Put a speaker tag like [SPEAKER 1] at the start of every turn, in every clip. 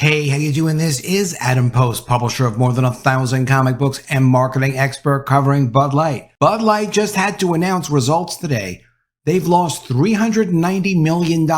[SPEAKER 1] Hey, how you doing? This is Adam Post, publisher of more than 1,000 comic books and marketing expert covering Bud Light. Bud Light just had to announce results today. They've lost $390 million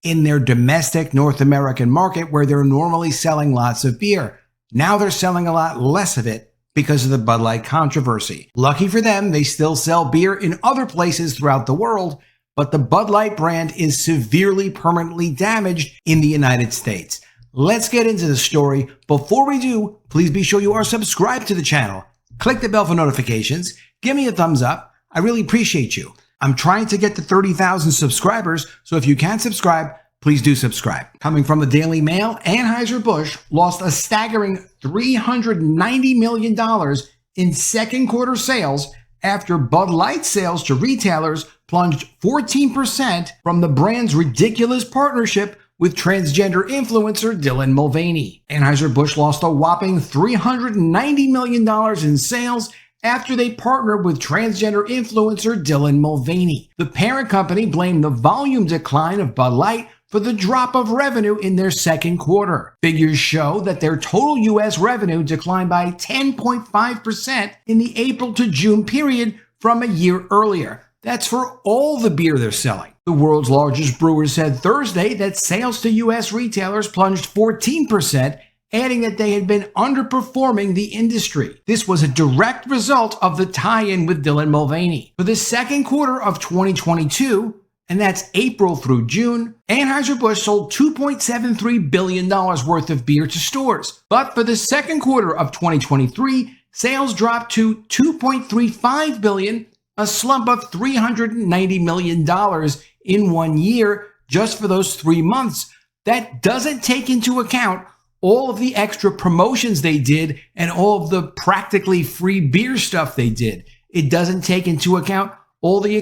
[SPEAKER 1] in their domestic North American market where they're normally selling lots of beer. Now they're selling a lot less of it because of the Bud Light controversy. Lucky for them, they still sell beer in other places throughout the world, but the Bud Light brand is severely permanently damaged in the United States. Let's get into the story. Before we do, please be sure you are subscribed to the channel. Click the bell for notifications. Give me a thumbs up. I really appreciate you. I'm trying to get to 30,000 subscribers, so if you can subscribe, please do subscribe. Coming from the Daily Mail, Anheuser-Busch lost a staggering $390 million in second quarter sales after Bud Light sales to retailers plunged 14% from the brand's ridiculous partnership with transgender influencer Dylan Mulvaney. Anheuser-Busch lost a whopping $390 million in sales after they partnered with transgender influencer Dylan Mulvaney. The parent company blamed the volume decline of Bud Light for the drop of revenue in their second quarter. Figures show that their total U.S. revenue declined by 10.5% in the April to June period from a year earlier. That's for all the beer they're selling. The world's largest brewer said Thursday that sales to U.S. retailers plunged 14%, adding that they had been underperforming the industry. This was a direct result of the tie-in with Dylan Mulvaney. For the second quarter of 2022, and that's April through June, Anheuser-Busch sold $2.73 billion worth of beer to stores. But for the second quarter of 2023, sales dropped to $2.35 billion, a slump of $390 million in 1 year just for those 3 months. That doesn't take into account all of the extra promotions they did and all of the practically free beer stuff they did. It doesn't take into account all the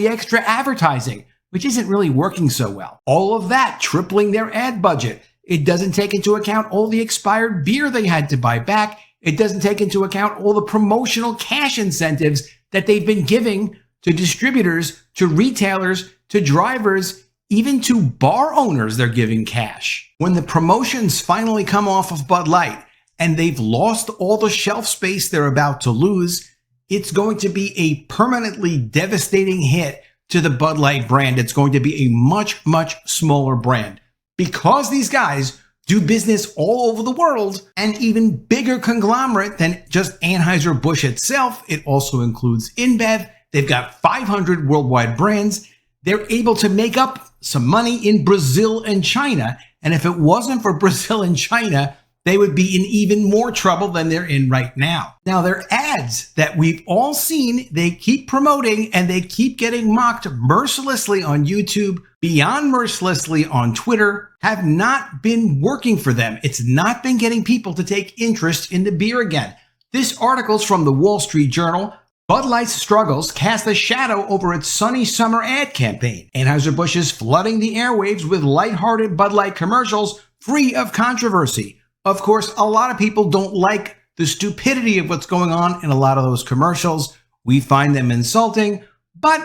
[SPEAKER 1] extra advertising, which isn't really working so well. All of that tripling their ad budget. It doesn't take into account all the expired beer they had to buy back. It doesn't take into account all the promotional cash incentives that they've been giving to distributors, to retailers, to drivers, even to bar owners. They're giving cash. When the promotions finally come off of Bud Light and they've lost all the shelf space they're about to lose, it's going to be a permanently devastating hit to the Bud Light brand. It's going to be a much, much smaller brand because these guys do business all over the world, an even bigger conglomerate than just Anheuser-Busch itself. It also includes InBev. They've got 500 worldwide brands. They're able to make up some money in Brazil and China. And if it wasn't for Brazil and China, they would be in even more trouble than they're in right now. Now, their ads that we've all seen, they keep promoting and they keep getting mocked mercilessly on YouTube, beyond mercilessly on Twitter, have not been working for them. It's not been getting people to take interest in the beer again. This article's from the Wall Street Journal. Bud Light's struggles cast a shadow over its sunny summer ad campaign. Anheuser-Busch is flooding the airwaves with lighthearted Bud Light commercials free of controversy. Of course, a lot of people don't like the stupidity of what's going on in a lot of those commercials. We find them insulting, but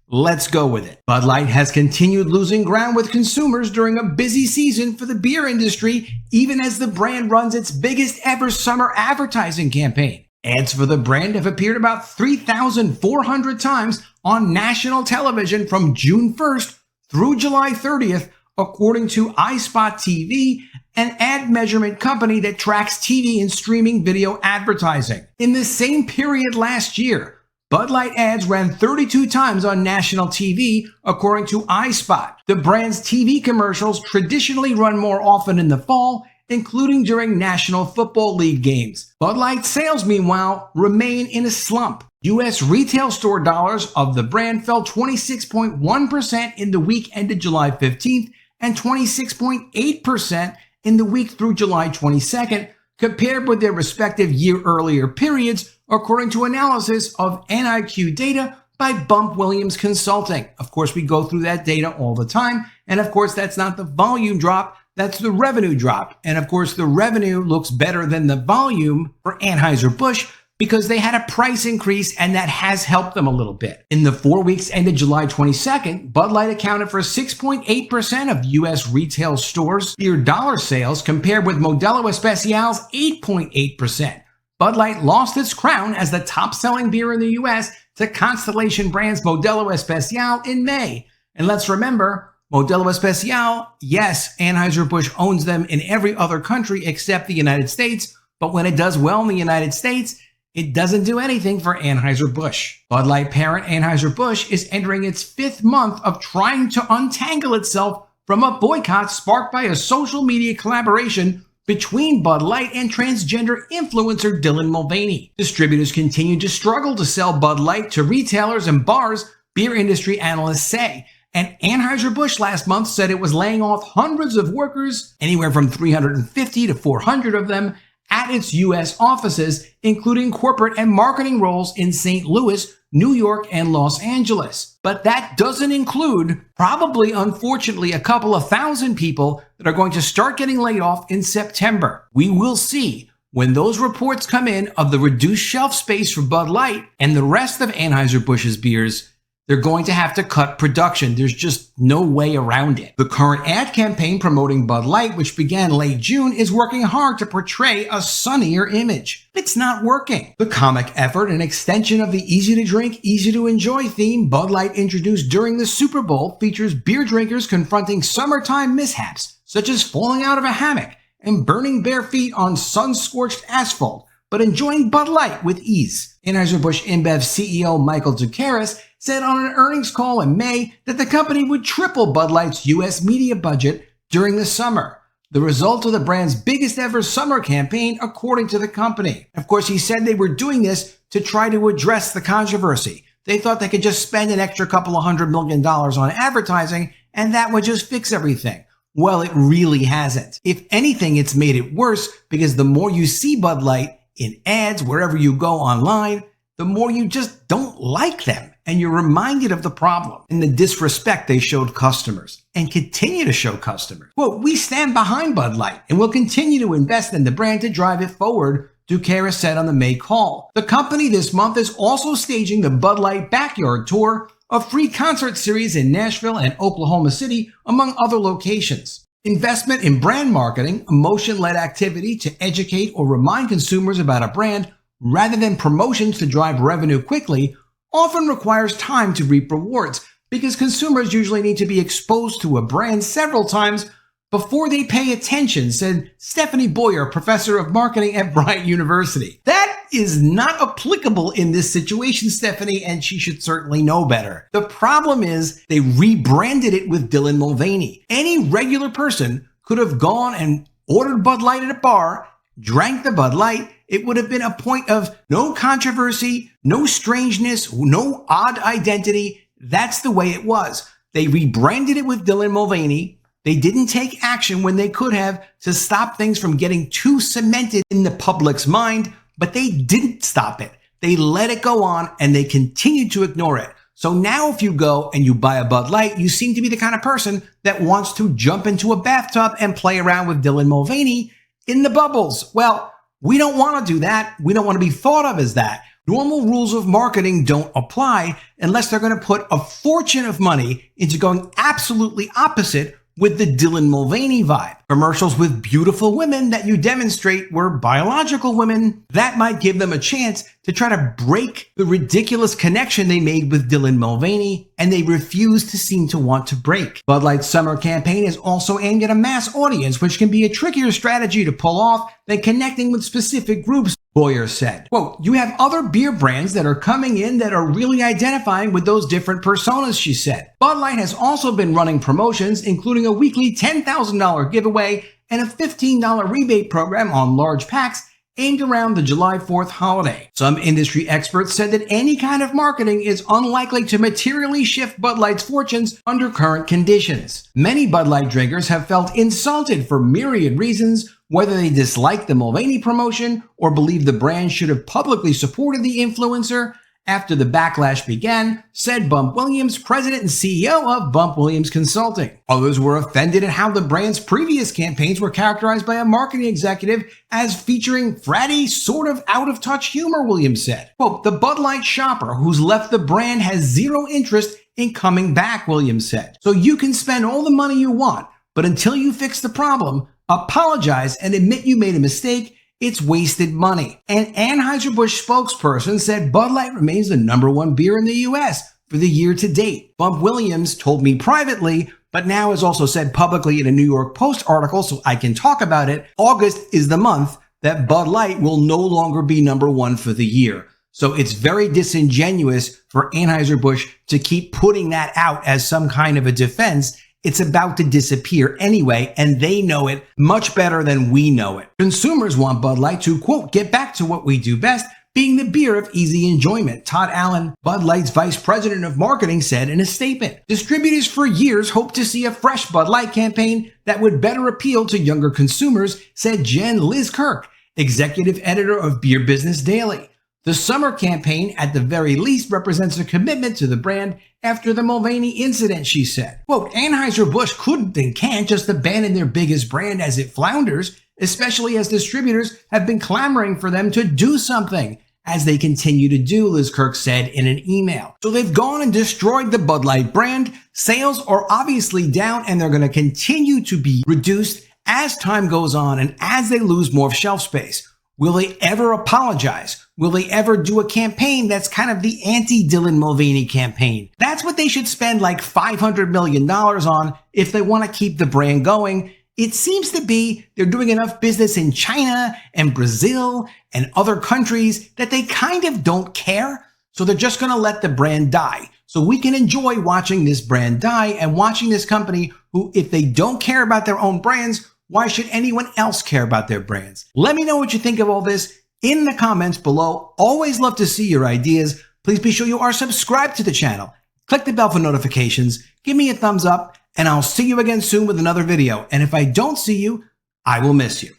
[SPEAKER 1] let's go with it. Bud Light has continued losing ground with consumers during a busy season for the beer industry, even as the brand runs its biggest ever summer advertising campaign. Ads for the brand have appeared about 3,400 times on national television from June 1st through July 30th, according to iSpot TV, an ad measurement company that tracks TV and streaming video advertising. In the same period last year, Bud Light ads ran 32 times on national TV, according to iSpot. The brand's TV commercials traditionally run more often in the fall, including during National Football League games. Bud Light sales, meanwhile, remain in a slump. U.S. retail store dollars of the brand fell 26.1% in the week ended July 15th and 26.8% in the week through July 22nd, compared with their respective year-earlier periods, according to analysis of NIQ data by Bump Williams Consulting. Of course, we go through that data all the time, and of course, that's not the volume drop, that's the revenue drop. And of course, the revenue looks better than the volume for Anheuser-Busch because they had a price increase and that has helped them a little bit. In the 4 weeks ended July 22nd, Bud Light accounted for 6.8% of U.S. retail stores' beer dollar sales compared with Modelo Especial's 8.8%. Bud Light lost its crown as the top-selling beer in the U.S. to Constellation Brands' Modelo Especial in May. And let's remember, Modelo Especial, yes, Anheuser-Busch owns them in every other country except the United States, but when it does well in the United States, it doesn't do anything for Anheuser-Busch. Bud Light parent Anheuser-Busch is entering its 5th month of trying to untangle itself from a boycott sparked by a social media collaboration between Bud Light and transgender influencer Dylan Mulvaney. Distributors continue to struggle to sell Bud Light to retailers and bars, beer industry analysts say. And Anheuser-Busch last month said it was laying off hundreds of workers, anywhere from 350 to 400 of them, at its U.S. offices, including corporate and marketing roles in St. Louis, New York, and Los Angeles. But that doesn't include, probably unfortunately, a couple of thousand people that are going to start getting laid off in September. We will see when those reports come in of the reduced shelf space for Bud Light and the rest of Anheuser-Busch's beers. They're going to have to cut production. There's just no way around it. The current ad campaign promoting Bud Light, which began late June, is working hard to portray a sunnier image. It's not working. The comic effort, an extension of the easy-to-drink, easy-to-enjoy theme Bud Light introduced during the Super Bowl, features beer drinkers confronting summertime mishaps, such as falling out of a hammock and burning bare feet on sun-scorched asphalt, but enjoying Bud Light with ease. Anheuser-Busch InBev CEO Michael Zuccaris said on an earnings call in May that the company would triple Bud Light's U.S. media budget during the summer, the result of the brand's biggest ever summer campaign, according to the company. Of course, he said they were doing this to try to address the controversy. They thought they could just spend an extra couple of $100 million on advertising and that would just fix everything. Well, it really hasn't. If anything, it's made it worse because the more you see Bud Light in ads wherever you go online, the more you just don't like them. And you're reminded of the problem and the disrespect they showed customers and continue to show customers. Quote, "We stand behind Bud Light and will continue to invest in the brand to drive it forward," Zuccaris said on the May call. The company this month is also staging the Bud Light Backyard Tour, a free concert series in Nashville and Oklahoma City, among other locations. Investment in brand marketing, emotion-led activity to educate or remind consumers about a brand, rather than promotions to drive revenue quickly, often requires time to reap rewards because consumers usually need to be exposed to a brand several times before they pay attention, said Stephanie Boyer, professor of marketing at Bryant University. That is not applicable in this situation, Stephanie, and she should certainly know better. The problem is they rebranded it with Dylan Mulvaney. Any regular person could have gone and ordered Bud Light at a bar, drank the Bud Light. It would have been a point of no controversy, no strangeness, no odd identity. That's the way it was. They rebranded it with Dylan Mulvaney. They didn't take action when they could have to stop things from getting too cemented in the public's mind, but they didn't stop it. They let it go on and they continued to ignore it. So now if you go and you buy a Bud Light, you seem to be the kind of person that wants to jump into a bathtub and play around with Dylan Mulvaney in the bubbles. Well, we don't want to do that. We don't want to be thought of as that. Normal rules of marketing don't apply unless they're going to put a fortune of money into going absolutely opposite with the Dylan Mulvaney vibe. Commercials with beautiful women that you demonstrate were biological women, that might give them a chance to try to break the ridiculous connection they made with Dylan Mulvaney, and they refuse to seem to want to break. Bud Light's summer campaign is also aimed at a mass audience, which can be a trickier strategy to pull off than connecting with specific groups, Boyer said. Quote, "You have other beer brands that are coming in that are really identifying with those different personas," she said. Bud Light has also been running promotions, including a weekly $10,000 giveaway and a $15 rebate program on large packs aimed around the July 4th holiday. Some industry experts said that any kind of marketing is unlikely to materially shift Bud Light's fortunes under current conditions. Many Bud Light drinkers have felt insulted for myriad reasons, whether they dislike the Mulvaney promotion or believe the brand should have publicly supported the influencer. After the backlash began, said Bump Williams, president and CEO of Bump Williams Consulting. Others were offended at how the brand's previous campaigns were characterized by a marketing executive as featuring fratty, sort of out-of-touch humor, Williams said. Quote, the Bud Light shopper who's left the brand has zero interest in coming back, Williams said. So you can spend all the money you want, but until you fix the problem, apologize and admit you made a mistake, it's wasted money. An Anheuser-Busch spokesperson said Bud Light remains the #1 beer in the US for the year to date. Bump Williams told me privately, but now has also said publicly in a New York Post article, so I can talk about it, August is the month that Bud Light will no longer be #1 for the year. So it's very disingenuous for Anheuser-Busch to keep putting that out as some kind of a defense. It's about to disappear anyway, and they know it much better than we know it. Consumers want Bud Light to, quote, get back to what we do best, being the beer of easy enjoyment. Todd Allen, Bud Light's vice president of marketing, said in a statement. Distributors for years hoped to see a fresh Bud Light campaign that would better appeal to younger consumers, said Jen Liz Kirk, executive editor of Beer Business Daily. The summer campaign, at the very least, represents a commitment to the brand after the Mulvaney incident, she said. Quote, Anheuser-Busch couldn't and can't just abandon their biggest brand as it flounders, especially as distributors have been clamoring for them to do something, as they continue to do, Liz Kirk said in an email. So they've gone and destroyed the Bud Light brand. Sales are obviously down, and they're going to continue to be reduced as time goes on and as they lose more shelf space. Will they ever apologize? Will they ever do a campaign that's kind of the anti-Dylan Mulvaney campaign? That's what they should spend like $500 million on if they want to keep the brand going. It seems to be they're doing enough business in China and Brazil and other countries that they kind of don't care. So they're just going to let the brand die. So we can enjoy watching this brand die and watching this company who, if they don't care about their own brands, why should anyone else care about their brands? Let me know what you think of all this in the comments below. Always love to see your ideas. Please be sure you are subscribed to the channel. Click the bell for notifications. Give me a thumbs up, and I'll see you again soon with another video. And if I don't see you, I will miss you.